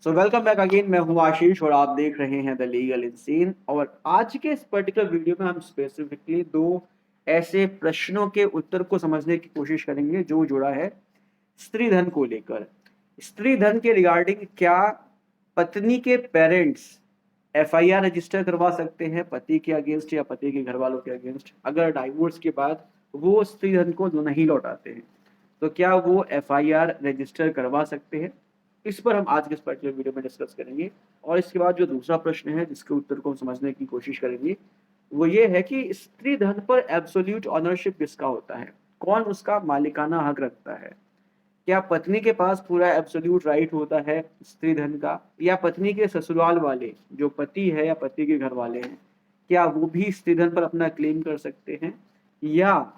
So welcome back again. मैं हूं आशीष और आप देख रहे हैं द लीगल इंसीन। और आज के इस पर्टिकुलर वीडियो में हम स्पेसिफिकली दो ऐसे प्रश्नों के उत्तर को समझने की कोशिश करेंगे जो जुड़ा है स्त्री धन को लेकर। स्त्री धन के रिगार्डिंग क्या पत्नी के पेरेंट्स एफआईआर रजिस्टर करवा सकते हैं पति के अगेंस्ट या पति के घर वालों के अगेंस्ट, अगर डाइवोर्स के बाद वो स्त्री धन को नहीं लौटाते हैं तो क्या वो एफआईआर रजिस्टर करवा सकते हैं। इस पर हम आज के इस पर्टिकुलर वीडियो में डिस्कस करेंगे। और इसके बाद जो दूसरा प्रश्न है जिसके उत्तर को हम समझने की कोशिश करेंगे वो ये है कि स्त्री धन पर एब्सोल्यूट ऑनरशिप किसका होता है, कौन उसका मालिकाना हक रखता है। क्या पत्नी के पास पूरा एब्सोल्यूट राइट होता है स्त्री धन का, या पत्नी के ससुराल वाले जो पति है या पति के घर वाले हैं क्या वो भी स्त्री धन पर अपना क्लेम कर सकते हैं, या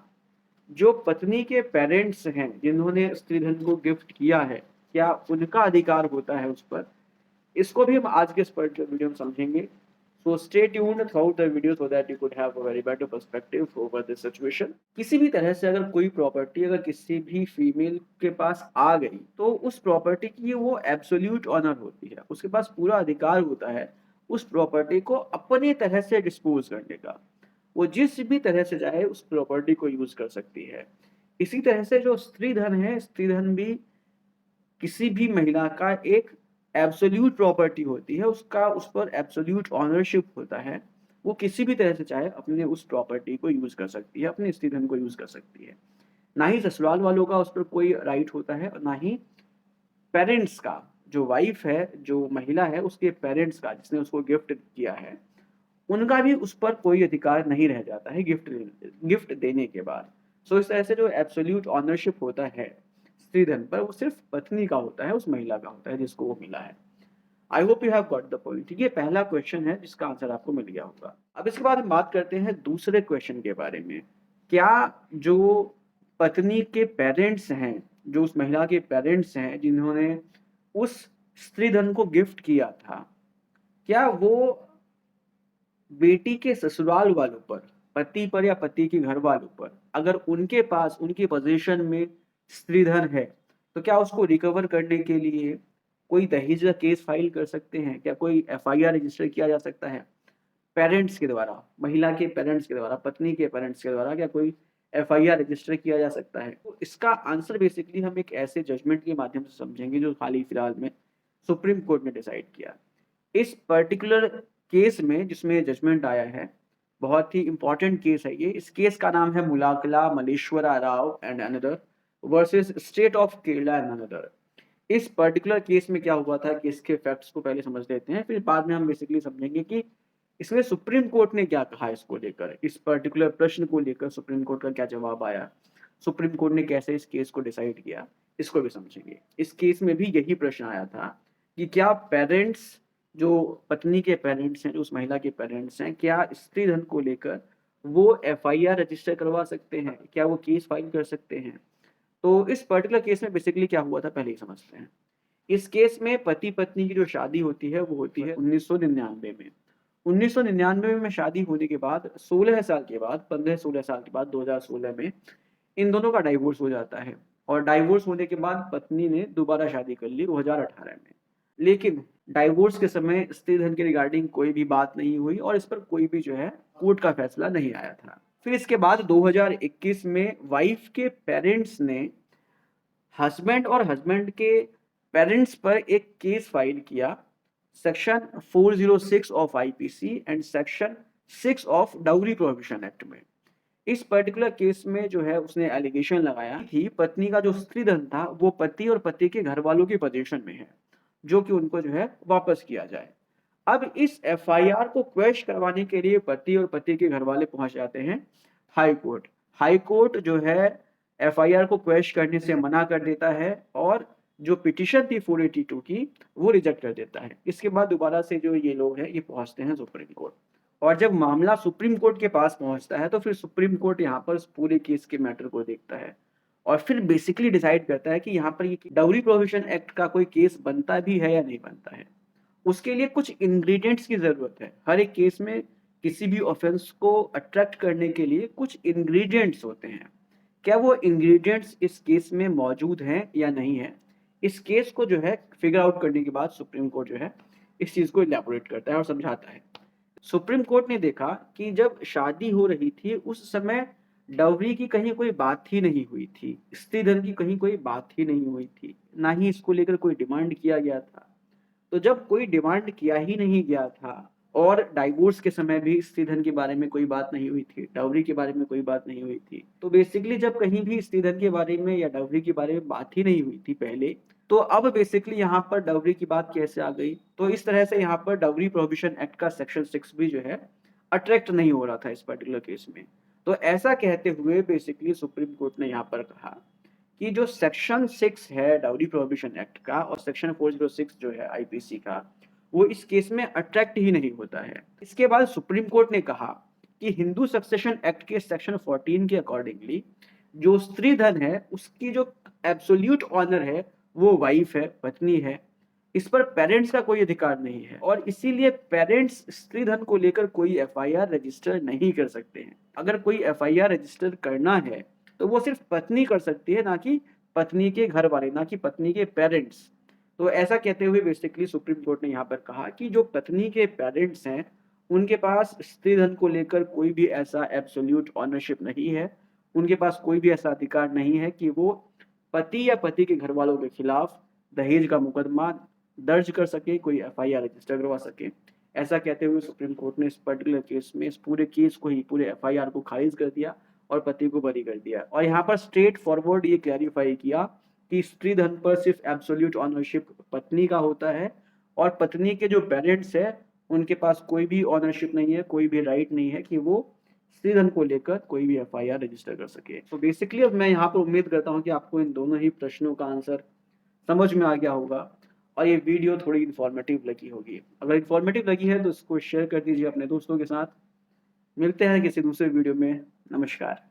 जो पत्नी के पेरेंट्स हैं जिन्होंने स्त्री धन को गिफ्ट किया है क्या उनका अधिकार होता है उस पर। इसको भी हम आज के इस पर्टिकुलर वीडियो में समझेंगे। So stay tuned through the video so that you could have a very better perspective over this situation. किसी भी तरह से अगर कोई प्रॉपर्टी अगर किसी भी फीमेल के पास आ गई तो उस प्रॉपर्टी की वो एब्सोल्यूट ऑनर होती है, उसके पास पूरा अधिकार होता है उस प्रॉपर्टी को अपने तरह से डिस्पोज करने का। वो जिस भी तरह से चाहे उस प्रॉपर्टी को यूज कर सकती है। इसी तरह से जो स्त्री धन है, स्त्री धन भी किसी भी महिला का एक एब्सोल्यूट प्रॉपर्टी होती है, उसका उस पर एब्सोल्यूट ऑनरशिप होता है। वो किसी भी तरह से चाहे अपने उस प्रॉपर्टी को यूज कर सकती है, अपने स्त्री धन को यूज कर सकती है। ना ही ससुराल वालों का उस पर कोई राइट होता है और ना ही पेरेंट्स का, जो वाइफ है जो महिला है उसके पेरेंट्स का जिसने उसको गिफ्ट किया है उनका भी उस पर कोई अधिकार नहीं रह जाता है गिफ्ट देने के बाद। सो इस तरह से जो एब्सोल्यूट ऑनरशिप होता है स्त्री धन पर वो सिर्फ पत्नी का होता है, उस महिला का होता है जिसको वो मिला है। I hope you have got the point. ये पहला क्वेश्चन है जिसका आंसर आपको मिल गया होगा। अब इसके बाद हम बात करते हैं दूसरे क्वेश्चन के बारे में। क्या जो पत्नी के पेरेंट्स हैं, जो उस महिला के पेरेंट्स हैं जिन्होंने उस स्त्री धन को गिफ्ट किया था, क्या वो बेटी के ससुराल वालों पर, पति पर या पति के घर वालों पर, अगर उनके पास उनकी पोजीशन में स्त्री धन है तो क्या उसको रिकवर करने के लिए कोई दहेज का केस फाइल कर सकते हैं, क्या कोई एफआईआर रजिस्टर किया जा सकता है पेरेंट्स के द्वारा, महिला के पेरेंट्स के द्वारा, पत्नी के पेरेंट्स के द्वारा क्या कोई एफआईआर रजिस्टर किया जा सकता है। तो इसका आंसर बेसिकली हम एक ऐसे जजमेंट के माध्यम से समझेंगे जो हाल ही फिलहाल में सुप्रीम कोर्ट ने डिसाइड किया। इस पर्टिकुलर केस में जिसमें जजमेंट आया है, बहुत ही इंपॉर्टेंट केस है ये। इस केस का नाम है Mulakala Malleswara Rao and another versus state of Kerala and another. इस पर्टिकुलर केस में क्या हुआ था कि इसके फैक्ट्स को पहले समझ लेते हैं, फिर बाद में हम बेसिकली समझेंगे कि इसमें सुप्रीम कोर्ट ने क्या कहा इसको लेकर, इस पर्टिकुलर प्रश्न को लेकर सुप्रीम कोर्ट का क्या जवाब आया, सुप्रीम कोर्ट ने कैसे इस केस को डिसाइड किया, इसको भी समझेंगे। इस केस में भी यही प्रश्न आया था कि क्या पेरेंट्स, जो पत्नी के पेरेंट्स हैं, जो उस महिला के पेरेंट्स हैं, क्या स्त्री धन को लेकर वो एफआईआर रजिस्टर करवा सकते हैं, क्या वो केस फाइल कर सकते हैं। तो इस पर्टिकुलर केस में बेसिकली क्या हुआ था पहले ही समझते हैं। इस केस में पति पत्नी की जो शादी होती है वो होती है 1999 में। 1999 में शादी होने के बाद 16 साल के बाद, 15-16 साल के बाद 2016 में इन दोनों का डाइवोर्स हो जाता है। और डाइवोर्स होने के बाद पत्नी ने दोबारा शादी कर ली 2018 में। लेकिन डाइवोर्स के समय स्त्री धन के रिगार्डिंग कोई भी बात नहीं हुई और इस पर कोई भी जो है कोर्ट का फैसला नहीं आया था। फिर इसके बाद 2021 में वाइफ के पेरेंट्स ने हस्बैंड और हस्बैंड के पेरेंट्स पर एक केस फाइल किया, section 406 of IPC and section 6 of dowry prohibition act में। इस पर्टिकुलर केस में जो है उसने एलिगेशन लगाया कि पत्नी का जो स्त्री धन था वो पति और पति के घर वालों की पोजीशन में है, जो कि उनको जो है वापस किया जाए। अब इस एफआईआर को क्वेश करवाने के लिए पति और पति के घर वाले पहुंच जाते हैं हाई कोर्ट। हाई कोर्ट जो है एफआईआर को क्वेश करने से मना कर देता है और जो पिटीशन थी 482 की वो रिजेक्ट कर देता है। इसके बाद दोबारा से जो ये लोग हैं ये पहुंचते हैं सुप्रीम कोर्ट। और जब मामला सुप्रीम कोर्ट के पास पहुंचता है तो फिर सुप्रीम कोर्ट यहाँ पर पूरे केस के मैटर को देखता है और फिर बेसिकली डिसाइड करता है कि यहाँ पर ये डाउरी प्रोहिबिशन एक्ट का कोई केस बनता भी है या नहीं बनता है। उसके लिए कुछ इंग्रेडिएंट्स की जरूरत है। हर एक केस में किसी भी ऑफेंस को अट्रैक्ट करने के लिए कुछ इंग्रेडिएंट्स होते हैं। क्या वो इंग्रेडिएंट्स इस केस में मौजूद हैं या नहीं है, इस केस को जो है फिगर आउट करने के बाद सुप्रीम कोर्ट जो है इस चीज को इलैबोरेट करता है और समझाता है। सुप्रीम कोर्ट ने देखा कि जब शादी हो रही थी उस समय डाउरी की कहीं कोई बात ही नहीं हुई थी, स्त्री धन की कहीं कोई बात ही नहीं हुई थी, ना ही इसको लेकर कोई डिमांड किया गया था। तो जब कोई डिमांड किया ही नहीं गया था और डाइवोर्स के समय भी स्त्री धन के बारे में कोई बात नहीं हुई थी, डाउरी के बारे में कोई बात नहीं हुई थी, तो बेसिकली जब कहीं भी स्त्री धन के बारे में या डाउरी के बारे में बात ही नहीं हुई थी पहले, तो अब बेसिकली यहाँ पर डाउरी की बात कैसे आ गई? तो इस तरह से यहाँ पर डाउरी प्रोहिबिशन एक्ट का सेक्शन 6 भी जो है अट्रैक्ट नहीं हो रहा था इस पर्टिकुलर केस में। तो ऐसा कहते हुए बेसिकली सुप्रीम कोर्ट ने यहाँ पर कहा कि जो सेक्शन 6 है डाउरी प्रोहिबिशन एक्ट का और सेक्शन 406 जो है आईपीसी का, वो इस केस में अट्रैक्ट ही नहीं होता है। इसके बाद सुप्रीम कोर्ट ने कहा कि हिंदू सक्सेशन एक्ट के सेक्शन 14 के अकॉर्डिंगली जो स्त्री धन है उसकी जो एब्सोल्यूट ऑनर है वो वाइफ है, पत्नी है। इस पर पेरेंट्स का कोई अधिकार नहीं है और इसीलिए पेरेंट्स स्त्री धन को लेकर कोई एफआईआर रजिस्टर नहीं कर सकते हैं। अगर कोई एफआईआर रजिस्टर करना है तो वो सिर्फ पत्नी कर सकती है, ना कि पत्नी के घर वाले, ना कि पत्नी के पेरेंट्स। तो ऐसा कहते हुए बेसिकली सुप्रीम कोर्ट ने यहाँ पर कहा कि जो पत्नी के पेरेंट्स हैं उनके पास स्त्री धन को लेकर कोई भी ऐसा एब्सोल्यूट ऑनरशिप नहीं है, उनके पास कोई भी ऐसा अधिकार नहीं है कि वो पति या पति के घर वालों के खिलाफ दहेज का मुकदमा दर्ज कर सके, कोई एफआईआर रजिस्टर करवा सके। ऐसा कहते हुए सुप्रीम कोर्ट ने इस पर्टिकुलर केस में इस पूरे केस को ही, पूरे एफआईआर को खारिज कर दिया और पति को बरी कर दिया और यहाँ पर स्ट्रेट फॉरवर्ड ये क्लैरिफाई किया कि स्त्री धन पर सिर्फ एब्सोल्यूट ऑनरशिप पत्नी का होता है और पत्नी के जो पेरेंट्स है उनके पास कोई भी ऑनरशिप नहीं है, कोई भी राइट नहीं है कि वो स्त्री धन को लेकर कोई भी एफआईआर रजिस्टर कर सके। तो बेसिकली अब मैं यहाँ पर उम्मीद करता हूँ कि आपको इन दोनों ही प्रश्नों का आंसर समझ में आ गया होगा और ये वीडियो थोड़ी इन्फॉर्मेटिव लगी होगी। अगर इन्फॉर्मेटिव लगी है तो इसको शेयर कर दीजिए अपने दोस्तों के साथ। मिलते हैं किसी दूसरे वीडियो में। नमस्कार।